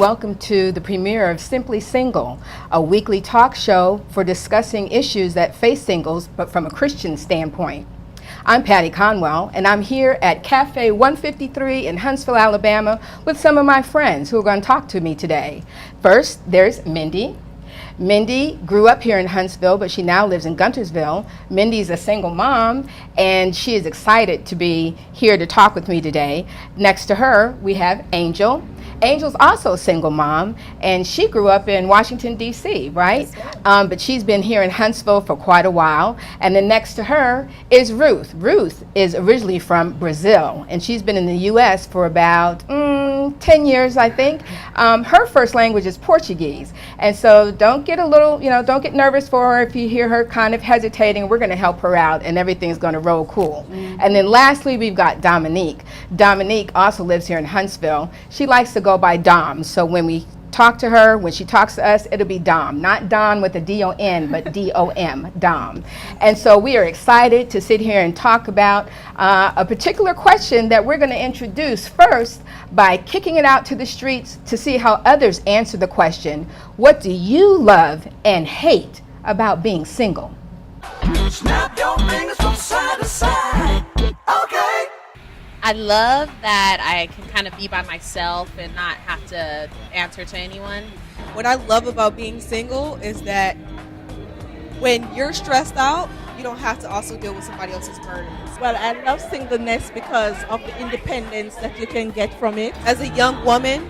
welcome to the premiere of Simply Single, a weekly talk show for discussing issues that face singles, but from a Christian standpoint. I'm Patty Conwell, and I'm here at Cafe 153 in Huntsville, Alabama, with some of my friends who are going to talk to me today. First, there's Mindy. Mindy grew up here in Huntsville, but she now lives in Guntersville. Mindy's a single mom, and she is excited to be here to talk with me today. Next to her, we have Angel. Angel's also a single mom, and she grew up in Washington, D.C., right? But she's been here in Huntsville for quite a while. And then next to her is Ruth. Ruth is originally from Brazil, and she's been in the U.S. for about 10 years, I think. Her first language is Portuguese. And so don't get don't get nervous for her if you hear her kind of hesitating. We're going to help her out, and everything's going to roll cool. And then lastly, we've got Dominique. Dominique also lives here in Huntsville. She likes to go by Dom. So when we talk to her, when she talks to us, it'll be Dom. Not Don with a D-O-N, but D-O-M, Dom. And so we are excited to sit here and talk about a particular question that we're going to introduce first by kicking it out to the streets to see how others answer the question, what do you love and hate about being single? Snap your fingers from side to side. Okay. I love that I can kind of be by myself and not have to answer to anyone. What I love about being single is that when you're stressed out, you don't have to also deal with somebody else's burdens. Well, I love singleness because of the independence that you can get from it. As a young woman,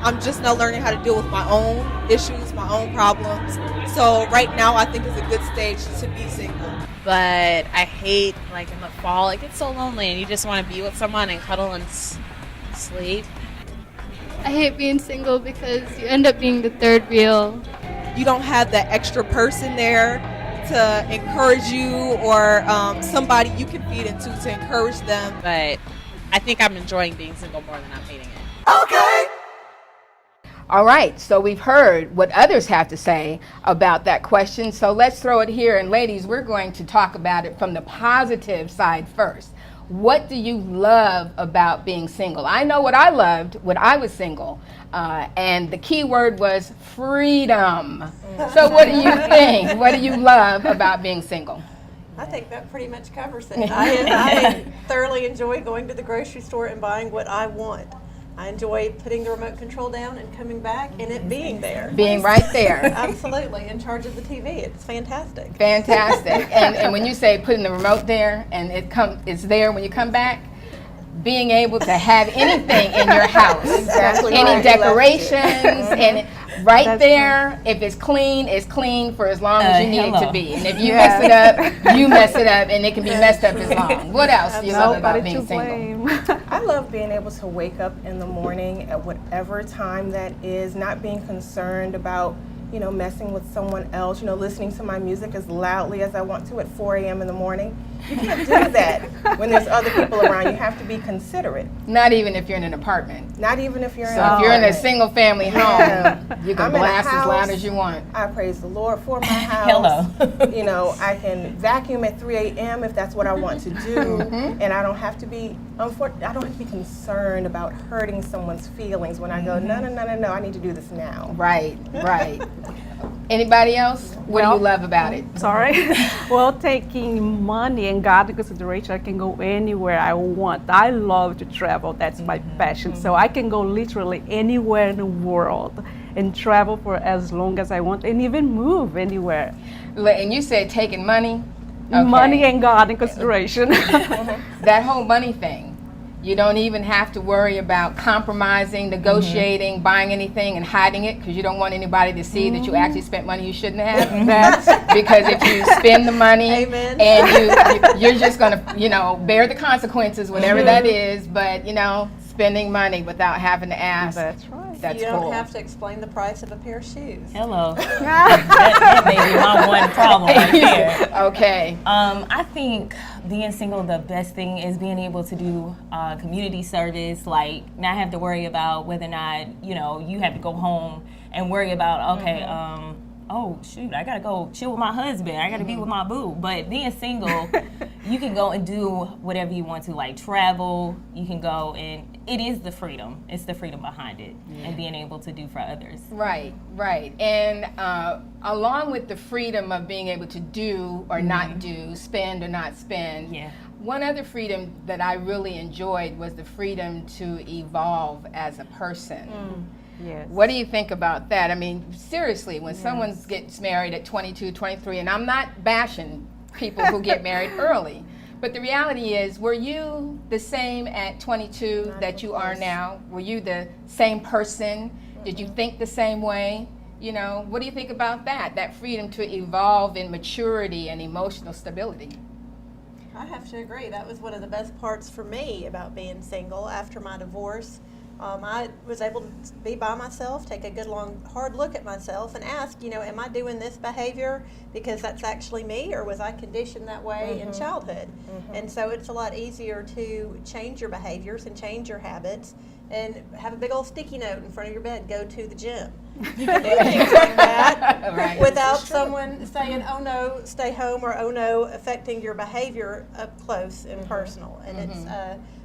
I'm just now learning how to deal with my own issues, my own problems. So right now I think it's a good stage to be single. But I hate, like in the fall, it gets so lonely and you just want to be with someone and cuddle and sleep. I hate being single because you end up being the third wheel. You don't have that extra person there to encourage you or somebody you can feed into to encourage them. But I think I'm enjoying being single more than I'm hating it. Okay. All right, so we've heard what others have to say about that question, so let's throw it here. And ladies, we're going to talk about it from the positive side first. What do you love about being single? I know what I loved when I was single, and the key word was freedom. So what do you think? What do you love about being single? I think that pretty much covers it. I thoroughly enjoy going to the grocery store and buying what I want. I enjoy putting the remote control down and coming back and it being there. Being right there. Absolutely, in charge of the TV. It's fantastic. Fantastic. And when you say putting the remote there and it's there when you come back, being able to have anything in your house, any decorations, and right there, if it's clean for as long as you need it to be. And if you mess it up, you mess it up, and it can be messed up as long. What else do you love about being single? I love being able to wake up in the morning at whatever time that is, not being concerned about messing with someone else, listening to my music as loudly as I want to at 4 a.m. in the morning. You can't do that when there's other people around. You have to be considerate. Not even if you're in an apartment. Not even if you're in So if you're in a single family home, you can blast as loud as you want. I praise the Lord for my house. Hello. I can vacuum at 3 a.m. if that's what I want to do. And I don't have to be concerned about hurting someone's feelings when I go, no, I need to do this now. Right. Anybody else? What do you love about it? Sorry. Well, taking money and God into consideration, I can go anywhere I want. I love to travel. That's my passion. So I can go literally anywhere in the world and travel for as long as I want and even move anywhere. And you said taking money? Okay. Money and God in consideration. That whole money thing. You don't even have to worry about compromising, negotiating, buying anything and hiding it because you don't want anybody to see that you actually spent money you shouldn't have. Because if you spend the money and you're just going to, bear the consequences, whatever that is, but, spending money without having to ask. That's right. That's you cool. don't have to explain the price of a pair of shoes. Hello. that may be my one problem right there. Okay. I think being single, the best thing is being able to do community service, like not have to worry about whether or not, you have to go home and worry about, oh shoot, I gotta go chill with my husband, I gotta be with my boo. But being single, you can go and do whatever you want to, like travel, you can go and it is the freedom. It's the freedom behind it and being able to do for others. Right, right. And along with the freedom of being able to do or not do, spend or not spend, one other freedom that I really enjoyed was the freedom to evolve as a person. Yes. What do you think about that? I mean, seriously, when someone gets married at 22, 23, and I'm not bashing people who get married early, but the reality is, were you the same at 22 that you are now? Were you the same person? Did you think the same way? You know, what do you think about that? That freedom to evolve in maturity and emotional stability. I have to agree. That was one of the best parts for me about being single after my divorce. I was able to be by myself, take a good long hard look at myself and ask, you know, am I doing this behavior because that's actually me, or was I conditioned that way in childhood? And so it's a lot easier to change your behaviors and change your habits and have a big old sticky note in front of your bed, go to the gym. You can do things like that without someone saying, oh no, stay home, or oh no, affecting your behavior up close and personal. And it's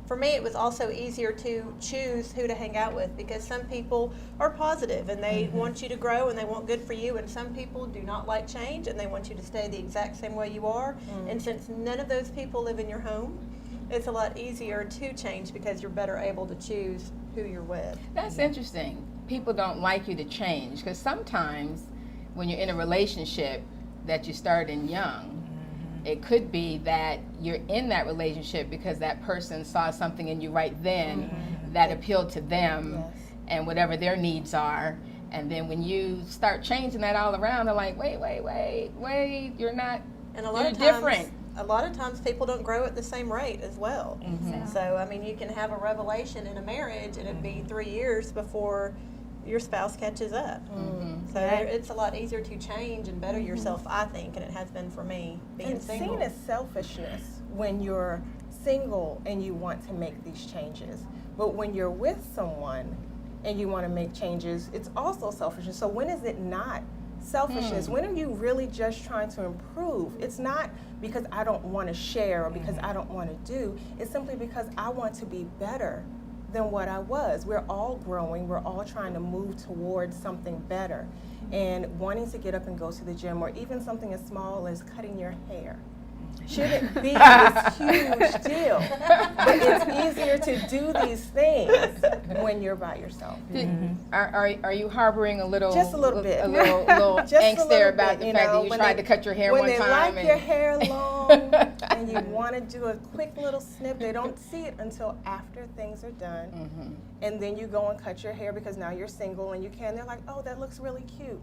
for me, it was also easier to choose who to hang out with, because some people are positive and they want you to grow and they want good for you, and some people do not like change and they want you to stay the exact same way you are. And since none of those people live in your home, it's a lot easier to change because you're better able to choose who you're with. That's interesting. People don't like you to change, because sometimes when you're in a relationship that you start in young, it could be that you're in that relationship because that person saw something in you right then that appealed to them and whatever their needs are. And then when you start changing that all around, they're like, wait, you're not, and a lot you're of times, different. A lot of times people don't grow at the same rate as well. So, I mean, you can have a revelation in a marriage and it'd be 3 years before your spouse catches up. So it's a lot easier to change and better yourself, I think, and it has been for me being It's single. seen as selfishness when you're single and you want to make these changes. But when you're with someone and you want to make changes, it's also selfishness. So when is it not selfishness? When are you really just trying to improve? It's not because I don't want to share or because I don't want to do. It's simply because I want to be better than what I was. We're all growing. We're all trying to move towards something better. And wanting to get up and go to the gym, or even something as small as cutting your hair, shouldn't be this huge deal. But it's easier to do these things when you're by yourself. Are you harboring a little, Just a little bit. a little Just angst a there little about bit, the fact that you when tried to cut your hair when one they time? like your hair long and you want to do a quick little snip, they don't see it until after things are done. And then you go and cut your hair because now you're single and you can. They're like, oh, that looks really cute.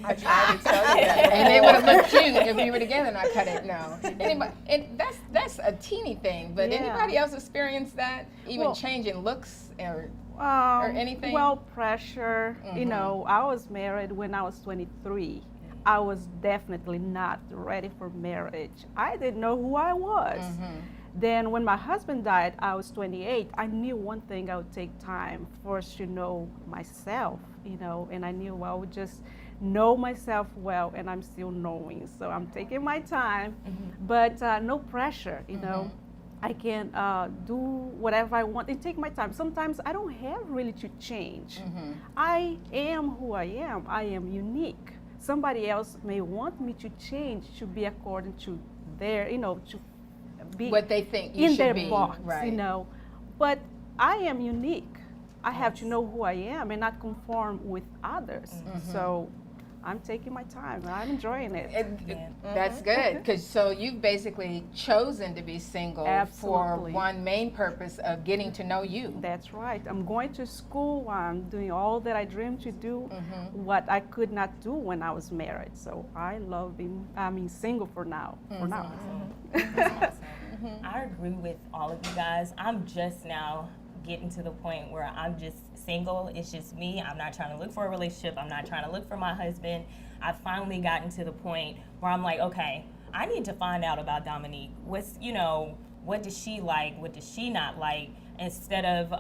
I tried to tell you that. And they would have looked cute if we were together and I cut it. No. Anybody, that's a teeny thing, but anybody else experience that? Even changing looks or anything? Well, pressure. You know, I was married when I was 23. I was definitely not ready for marriage. I didn't know who I was. Then when my husband died, I was 28. I knew one thing, I would take time first to know myself, you know, and I knew I would just know myself well, and I'm still knowing. So I'm taking my time, but no pressure, you know. I can do whatever I want and take my time. Sometimes I don't have really to change. I am who I am. I am unique. Somebody else may want me to change to be according to their, you know, to be what they think you in should their be, box, right. you know. But I am unique. I have to know who I am and not conform with others. So I'm taking my time. I'm enjoying it. That's good, because so you've basically chosen to be single for Absolutely. one main purpose of getting to know you. That's right. I'm going to school. I'm doing all that I dreamed to do, what I could not do when I was married. So I love being single for now. I agree with all of you guys. I'm just now getting to the point where I'm just single. It's just me. I'm not trying to look for a relationship. I'm not trying to look for my husband. I've finally gotten to the point where I'm like, okay, I need to find out about Dominique. What's, you know, what does she like? What does she not like? Instead of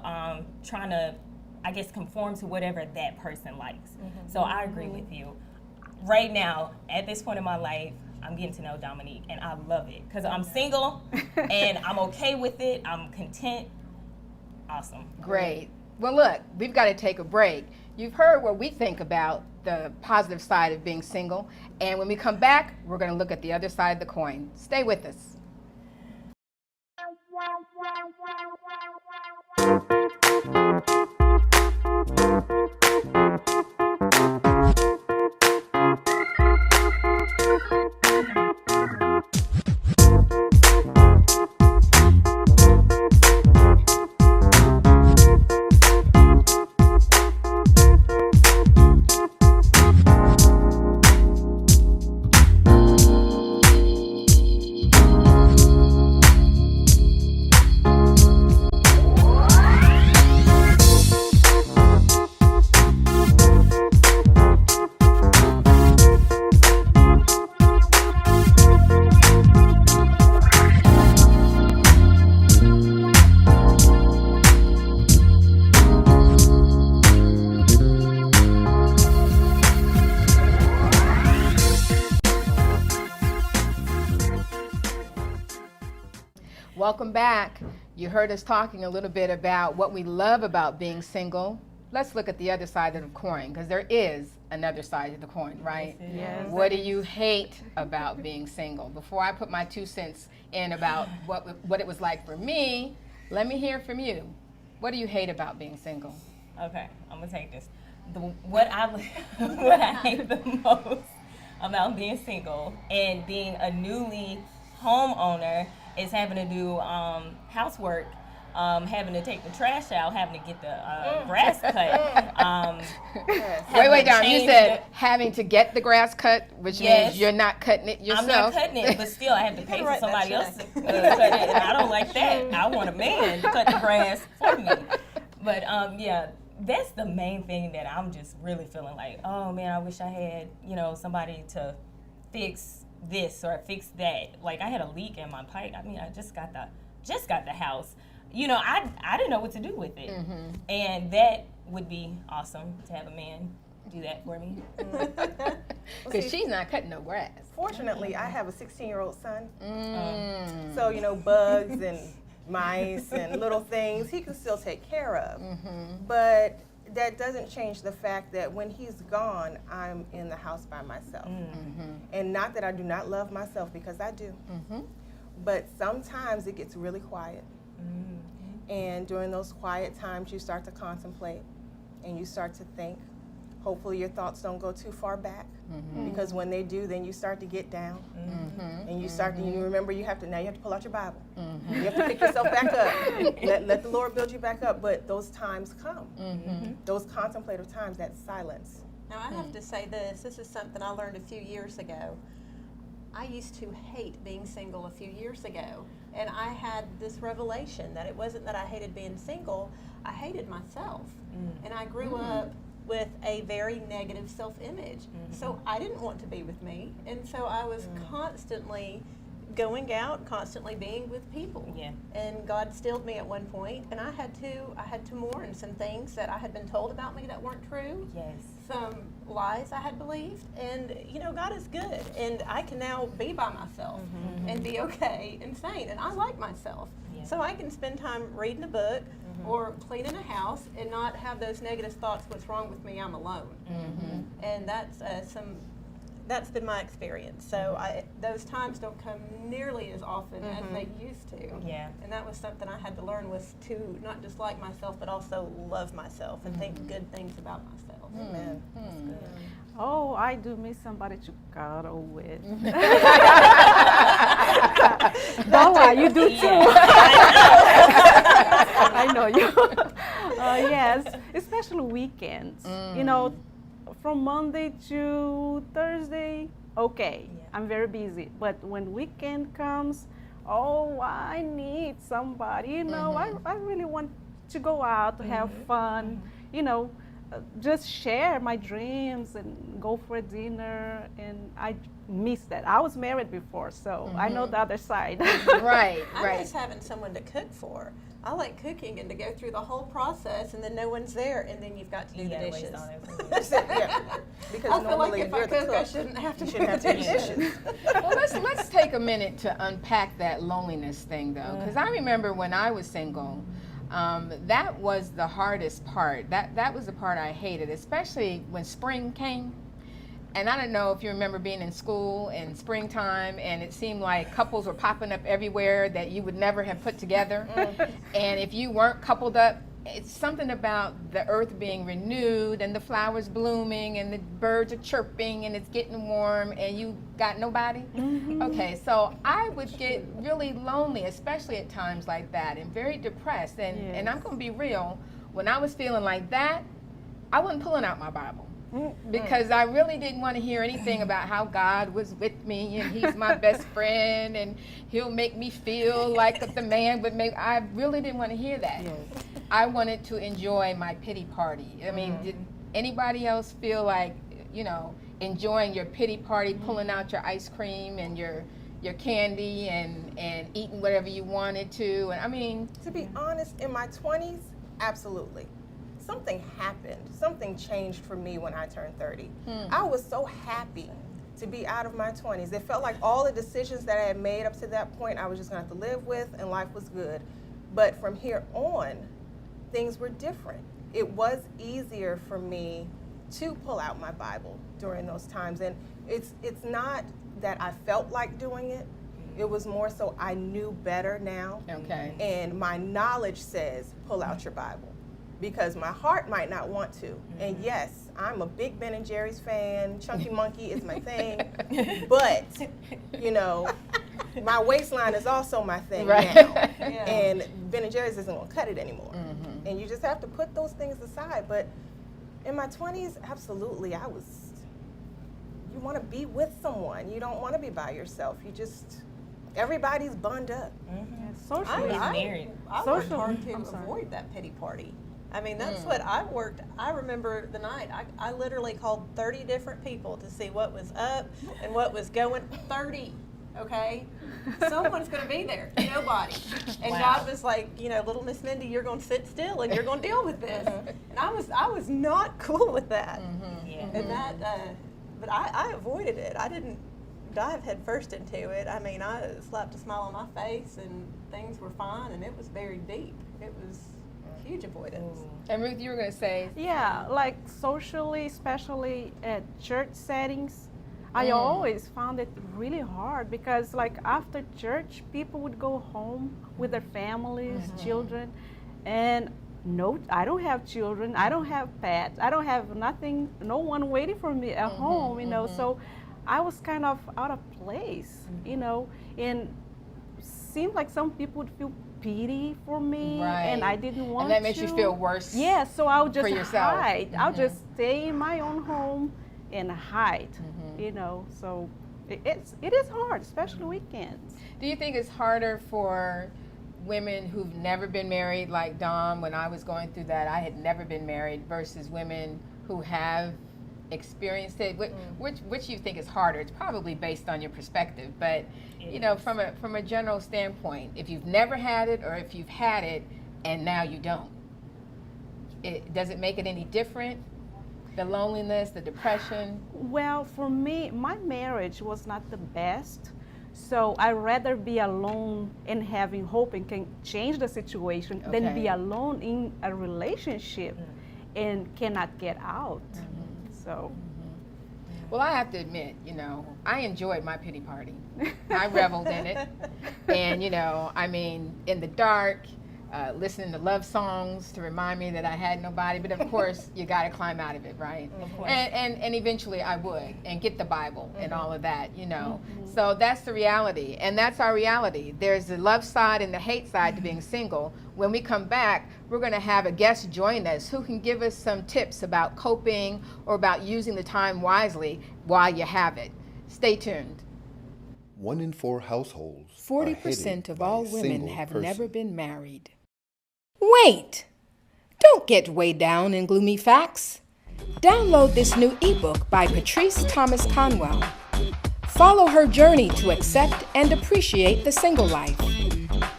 trying to, I guess, conform to whatever that person likes. So I agree with you. Right now, at this point in my life, I'm getting to know Dominique, and I love it because I'm single and I'm okay with it. I'm content. Awesome. Great. Well, look, we've got to take a break. You've heard what we think about the positive side of being single, and when we come back, we're going to look at the other side of the coin. Stay with us. Welcome back. You heard us talking a little bit about what we love about being single. Let's look at the other side of the coin, because there is another side of the coin, right? Yes. What do you hate about being single? Before I put my 2 cents in about what it was like for me, let me hear from you. What do you hate about being single? Okay, I'm gonna take this. What I hate the most about being single and being a newly homeowner is having to do housework, having to take the trash out, having to get the grass cut. Wait, Dom, you said having to get the grass cut, which means you're not cutting it yourself. I'm not cutting it, but still I have to pay for somebody else to cut it, and I don't like that. I want a man to cut the grass for me. But yeah, that's the main thing that I'm just really feeling like, oh man, I wish I had, somebody to fix this or fix that. Like I had a leak in my pipe. I mean, I just got the house. I didn't know what to do with it. Mm-hmm. And that would be awesome to have a man do that for me. Because she's not cutting no grass. Fortunately, I have a 16-year-old son. So, bugs and mice and little things he can still take care of. Mm-hmm. But that doesn't change the fact that when he's gone, I'm in the house by myself. Mm-hmm. And not that I do not love myself, because I do. Mm-hmm. But sometimes it gets really quiet. Mm-hmm. And during those quiet times, you start to contemplate and you start to think. Hopefully your thoughts don't go too far back, mm-hmm. because when they do, then you start to get down, mm-hmm. and you start to, you remember you have to pull out your Bible. Mm-hmm. You have to pick yourself back up. Let the Lord build you back up, but those times come. Mm-hmm. Those contemplative times, that silence. Now I have to say this is something I learned a few years ago. I used to hate being single a few years ago, and I had this revelation that it wasn't that I hated being single, I hated myself. And I grew up with a very negative self-image. Mm-hmm. So I didn't want to be with me. And so I was constantly going out, constantly being with people. Yeah. And God stilled me at one point, and I had to mourn some things that I had been told about me that weren't true. Yes. Some lies I had believed. And God is good. And I can now be by myself and be okay and sane. And I like myself. Yeah. So I can spend time reading a book or cleaning a house and not have those negative thoughts, what's wrong with me, I'm alone. Mm-hmm. And that's been my experience. So those times don't come nearly as often as they used to. Yeah. And that was something I had to learn, was to not just like myself, but also love myself and think good things about myself. Amen. Oh, I do miss somebody to cuddle with. Boa, you do too. I know you. Yes, especially weekends. From Monday to Thursday, okay, I'm very busy. But when weekend comes, I need somebody. I really want to go out to have fun. Just share my dreams and go for a dinner, and I miss that. I was married before, so I know the other side. Right. I miss having someone to cook for. I like cooking and to go through the whole process and then no one's there and then you've got to do the gotta dishes. waste all that food. Yeah. Because I feel like normally if I you're the cook, I cook. shouldn't have to You do shouldn't the have to do dishes. dishes. Well, let's take a minute to unpack that loneliness thing, though, because I remember when I was single, that was the hardest part. That was the part I hated, especially when spring came. And I don't know if you remember being in school in springtime, and it seemed like couples were popping up everywhere that you would never have put together. And if you weren't coupled up, it's something about the earth being renewed and the flowers blooming and the birds are chirping and it's getting warm and you got nobody. Okay, so I would get really lonely, especially at times like that, and very depressed. And I'm going to be real, when I was feeling like that, I wasn't pulling out my Bible. Because I really didn't want to hear anything about how God was with me and he's my best friend and he'll make me feel like the man would make. I really didn't want to hear that. I wanted to enjoy my pity party. I mean, did anybody else feel like, enjoying your pity party, pulling out your ice cream and your candy and eating whatever you wanted to? And I mean, To be honest, in my 20s, absolutely. Something happened. Something changed for me when I turned 30. I was so happy to be out of my 20s. It felt like all the decisions that I had made up to that point, I was just going to have to live with, and life was good. But from here on, things were different. It was easier for me to pull out my Bible during those times. And it's not that I felt like doing it. It was more so I knew better now. okay. And my knowledge says, pull out your Bible. Because my heart might not want to. And yes, I'm a big Ben and Jerry's fan. Chunky Monkey is my thing. But, my waistline is also my thing now. And Ben and Jerry's isn't going to cut it anymore. And you just have to put those things aside. But in my 20s, absolutely, you want to be with someone. You don't want to be by yourself. Everybody's bunned up. Socially, married. I worked Social- hard to I'm sorry. avoid that pity party. I mean, that's what I worked. I remember the night. I literally called 30 different people to see what was up and what was going. 30, okay? Someone's going to be there. Nobody. And God was like, little Miss Mindy, you're going to sit still and you're going to deal with this. And I was not cool with that. And that, but I avoided it. I didn't dive head first into it. I mean, I slapped a smile on my face and things were fine, and it was very deep. It was huge avoidance. And Ruth, you were going to say, Yeah, like socially, especially at church settings, I always found it really hard because like after church, people would go home with their families, children, and no, I don't have children, I don't have pets, I don't have nothing, no one waiting for me at home, so I was kind of out of place, and seemed like some people would feel pity for me, and I didn't want to. And that makes you feel worse. Yeah, so I would just for yourself. hide. I'll just stay in my own home and hide, So it is hard, especially weekends. Do you think it's harder for women who've never been married, like Dom, when I was going through that, I had never been married, versus women who have experienced it? Which you think is harder? It's probably based on your perspective, but from a general standpoint, if you've never had it or if you've had it and now you don't, does it make it any different? The loneliness, the depression? Well, for me, my marriage was not the best. So I'd rather be alone and having hope and can change the situation than be alone in a relationship and cannot get out. So. Well, I have to admit, I enjoyed my pity party. I reveled in it. And, in the dark, listening to love songs to remind me that I had nobody. But of course, you got to climb out of it, right? Of course. And eventually I would, and get the Bible and all of that, So that's the reality, and that's our reality. There's the love side and the hate side to being single. When we come back, we're going to have a guest join us who can give us some tips about coping or about using the time wisely while you have it. Stay tuned. 1 in 4 households. 40% of all women have never been married. Wait! Don't get way down in gloomy facts. Download this new ebook by Patrice Thomas Conwell. Follow her journey to accept and appreciate the single life.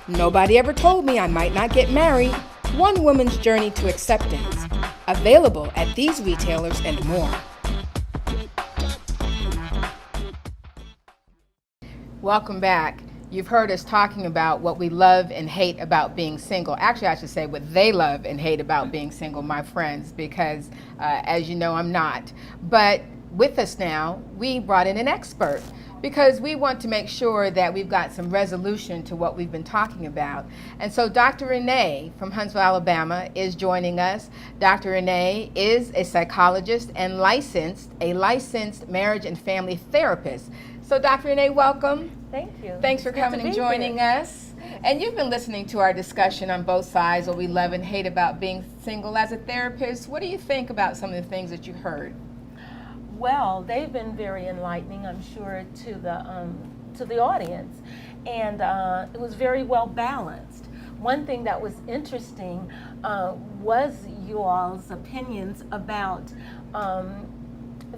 Nobody ever told me I might not get married. One woman's journey to acceptance. Available at these retailers and more. Welcome back. You've heard us talking about what we love and hate about being single. Actually, I should say what they love and hate about being single, my friends, because as you know, I'm not. But with us now, we brought in an expert because we want to make sure that we've got some resolution to what we've been talking about. And so Dr. Renee from Huntsville, Alabama is joining us. Dr. Renee is a psychologist and a licensed marriage and family therapist. So Dr. Renee, welcome. Thank you. Thanks for coming and joining us. And you've been listening to our discussion on both sides, what we love and hate about being single. As a therapist, what do you think about some of the things that you heard? Well, they've been very enlightening, I'm sure, to the audience, and it was very well balanced. One thing that was interesting was you all's opinions about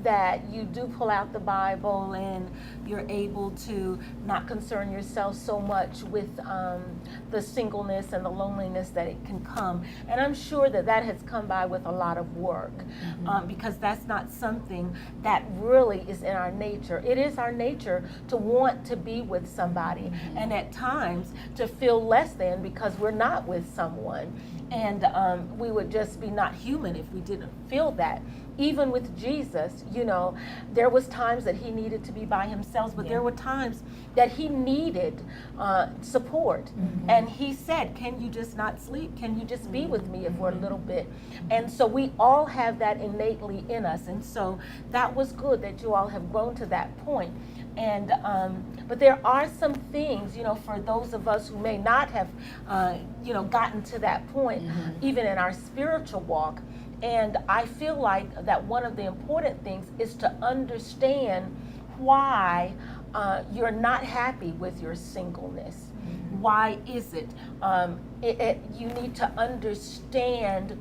that you do pull out the Bible and you're able to not concern yourself so much with the singleness and the loneliness that it can come. And I'm sure that that has come by with a lot of work because that's not something that really is in our nature. It is our nature to want to be with somebody and at times to feel less than because we're not with someone. And we would just be not human if we didn't feel that. Even with Jesus, you know, there was times that he needed to be by himself, but there were times that he needed support. And he said, can you just not sleep? Can you just be with me for a little bit? And so we all have that innately in us. And so that was good that you all have grown to that point. And but there are some things, you know, for those of us who may not have, you know, gotten to that point, even in our spiritual walk. And I feel like that one of the important things is to understand why you're not happy with your singleness. Why is it? You need to understand,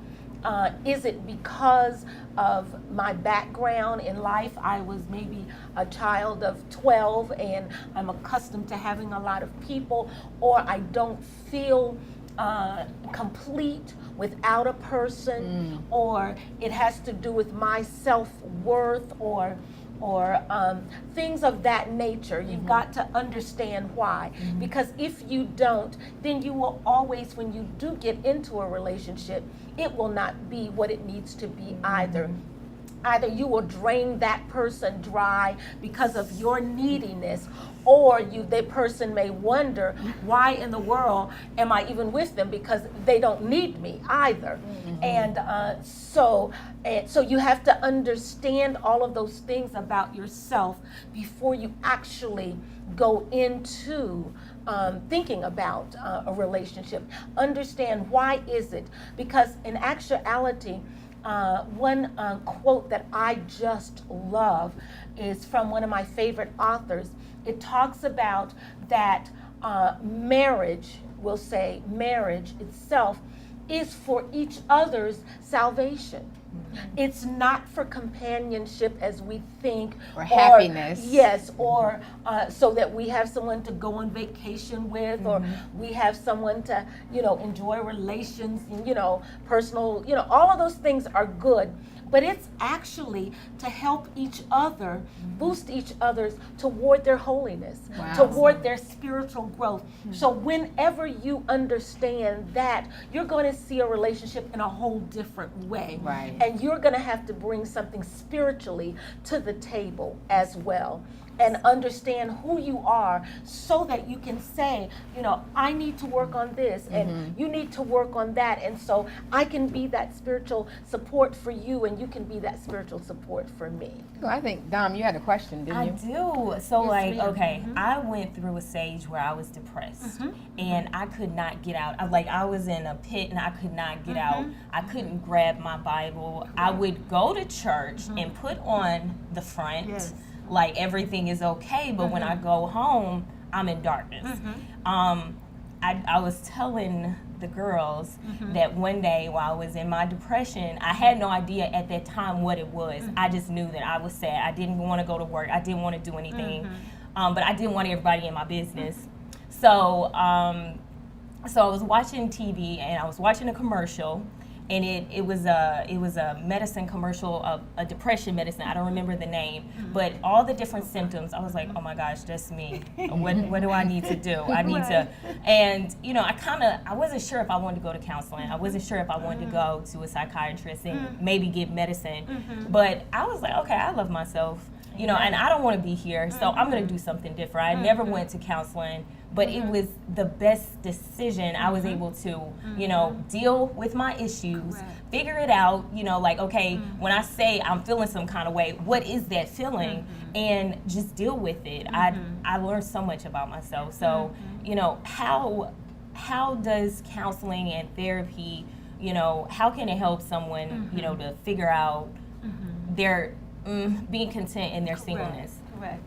is it because of my background in life? I was maybe a child of 12 and I'm accustomed to having a lot of people, or I don't feel complete without a person, or it has to do with my self-worth, or things of that nature. You've got to understand why. Because if you don't, then you will always, when you do get into a relationship, it will not be what it needs to be either. Either you will drain that person dry because of your neediness, or that person may wonder, why in the world am I even with them, because they don't need me either. And so you have to understand all of those things about yourself before you actually go into thinking about a relationship. Understand, why is it? Because in actuality, one quote that I just love is from one of my favorite authors. It talks about that marriage, we'll say marriage itself, is for each other's salvation. It's not for companionship as we think, or happiness. Yes, or so that we have someone to go on vacation with, or we have someone to, you know, enjoy relations, you know, personal, you know, all of those things are good. But it's actually to help each other, boost each other's toward their holiness, toward their spiritual growth. So whenever you understand that, you're going to see a relationship in a whole different way. And you're going to have to bring something spiritually to the table as well. And understand who you are so that you can say, you know, I need to work on this and you need to work on that. And so I can be that spiritual support for you and you can be that spiritual support for me. Well, I think, Dom, you had a question, didn't you? I do. So I went through a stage where I was depressed and I could not get out. I was in a pit and I could not get out. I couldn't grab my Bible. I would go to church and put on the front. Like everything is okay, but when I go home, I'm in darkness. I was telling the girls that one day while I was in my depression, I had no idea at that time what it was. I just knew that I was sad. I didn't want to go to work. I didn't want to do anything, but I didn't want everybody in my business. So So I was watching TV and I was watching a commercial, and it was a medicine commercial, of a depression medicine. I don't remember the name, but all the different symptoms. I was like, oh my gosh, that's me. What do I need to do? I need to, and I wasn't sure if I wanted to go to counseling. I wasn't sure if I wanted to go to a psychiatrist and maybe get medicine. But I was like, okay, I love myself, and I don't want to be here, so I'm gonna do something different. I never went to counseling, but it was the best decision. I was able to, deal with my issues, figure it out, okay, when I say I'm feeling some kind of way, what is that feeling? And just deal with it. I learned so much about myself. So, how does counseling and therapy, how can it help someone, to figure out their being content in their singleness? Correct.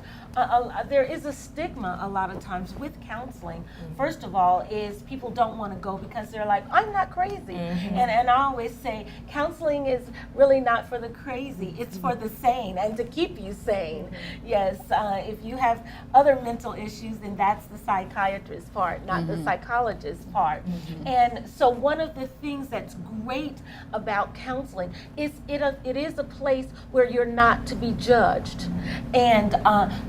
There is a stigma a lot of times with counseling. First of all, is people don't want to go because they're like, I'm not crazy. And I always say counseling is really not for the crazy, it's for the sane and to keep you sane. Yes, if you have other mental issues, then that's the psychiatrist's part, not the psychologist's part. And so one of the things that's great about counseling is it is a place where you're not to be judged, and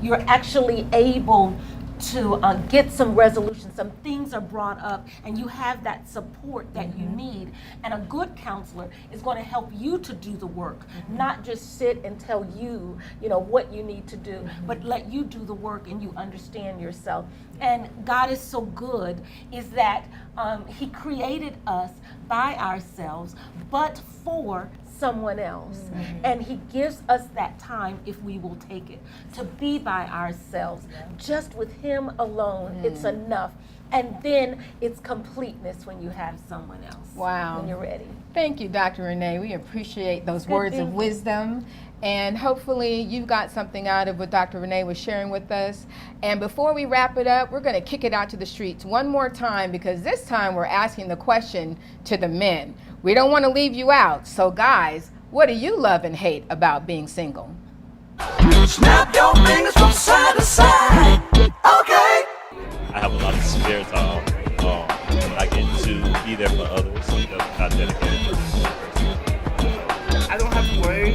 you're actually able to get some resolution. Some things are brought up and you have that support that you need. And a good counselor is going to help you to do the work, not just sit and tell you, what you need to do, but let you do the work and you understand yourself. And God is so good is that He created us by ourselves, but for someone else. And He gives us that time, if we will take it, to be by ourselves. Just with Him alone, it's enough. And then it's completeness when you have someone else. Wow. When you're ready. Thank you, Dr. Renee. We appreciate those words of wisdom. And hopefully you got something out of what Dr. Renee was sharing with us. And before we wrap it up, we're going to kick it out to the streets one more time, because this time we're asking the question to the men. We don't want to leave you out. So guys, what do you love and hate about being single? Snap your fingers from side to side. Okay. I have a lot of spare time. I get to be there for others because I'm dedicated to this person. I don't have to worry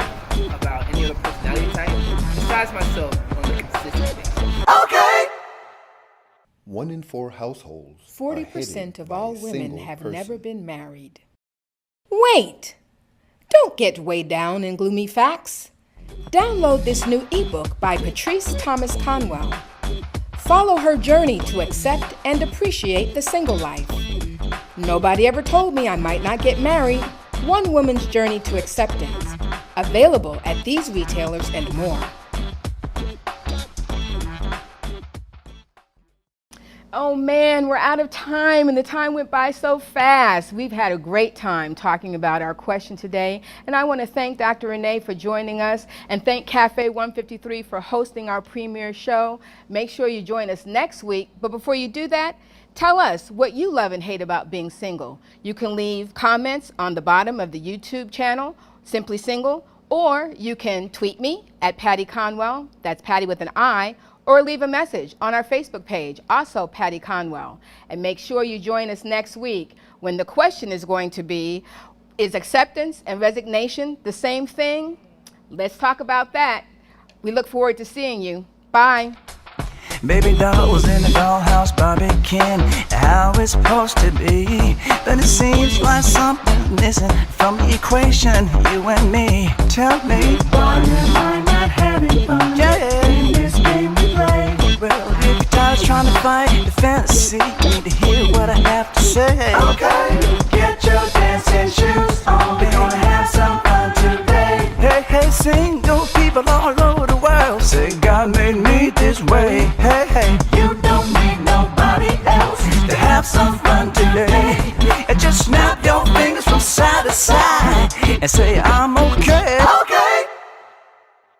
about any other personality type besides myself on a consistent basis. Okay. 1 in 4 households. 40% of all women have never been married. Wait! Don't get weighed down in gloomy facts. Download this new ebook by Patrice Thomas Conwell. Follow her journey to accept and appreciate the single life. Nobody ever told me I might not get married. One woman's journey to acceptance. Available at these retailers and more. Oh man, we're out of time, and the time went by so fast. We've had a great time talking about our question today, and I want to thank Dr. Renee for joining us, and thank Cafe 153 for hosting our premiere show. Make sure you join us next week, but before you do that, tell us what you love and hate about being single. You can leave comments on the bottom of the YouTube channel, Simply Single, or you can tweet me at Patty Conwell, that's Patty with an I, or leave a message on our Facebook page, also Patty Conwell. And make sure you join us next week when the question is going to be, is acceptance and resignation the same thing? Let's talk about that. We look forward to seeing you. Bye. Baby doll was in the dollhouse, Barbie Ken, how it's supposed to be. But it seems like something's missing from the equation, you and me. Tell me, why am I not having fun? Yeah, in this game we play. Well, if you're tired of trying to fight the fantasy, you need to hear what I have to say. Okay, get your dancing shoes on, we're gonna have some fun today. Hey, hey, single people all over the world say God made me this way. Hey, hey, you don't need nobody else to have some fun today. And just snap your fingers from side to side and say I'm okay. Okay.